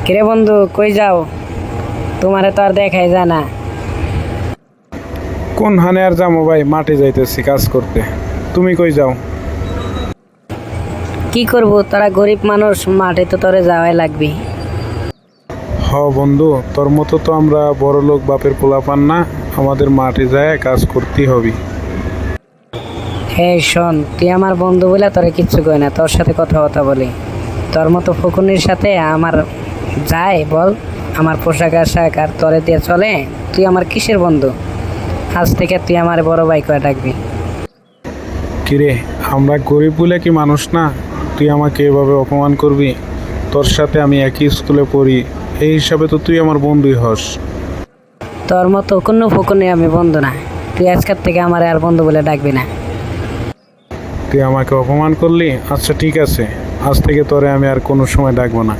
কিরে বন্ধু, কই যাও? তোমারে তো আর দেখাই যায় না। কোন হানে আর যাবো ভাই, মাঠে যাইতেছি কাজ করতে। তুমি কই যাও? কি করব, তারা গরিব মানুষ, মাঠে তো তোরে যাওয়াই লাগবে। হ বন্ধু, তোর মতো তো আমরা বড় লোক বাপের পোলাপান না, আমাদের মাঠে যায় কাজ করতেই হবে। হে শোন, তুই আমার বন্ধু বলে তোরে কিচ্ছু কই না, তোর সাথে কথাবার্তা বলি। তোর মতো ফকুনির সাথে আমার যায় বল? আমার পোশাক আশাক আর তোরে দিয়ে চলে? তুই আমার কিসের বন্ধু? আজ থেকে তুই আমার বড় ভাই করে ডাকবি। কিরে, আমরা গরিব বলে কি মানুষ না? তুই আমাকে এভাবে অপমান করবি? তোর সাথে আমি একই স্কুলে পড়ি, এই হিসাবে তো তুই আমার বন্ধুই হস। তোর মতো কোনো ফকুনি আমি বন্ধু না। তুই আজকের থেকে আমার আর বন্ধু বলে ডাকবি না। তুই আমাকে অপমান করলি, আচ্ছা ঠিক আছে, আজ থেকে তোরে আমি আর কোনো সময় ডাকবো না।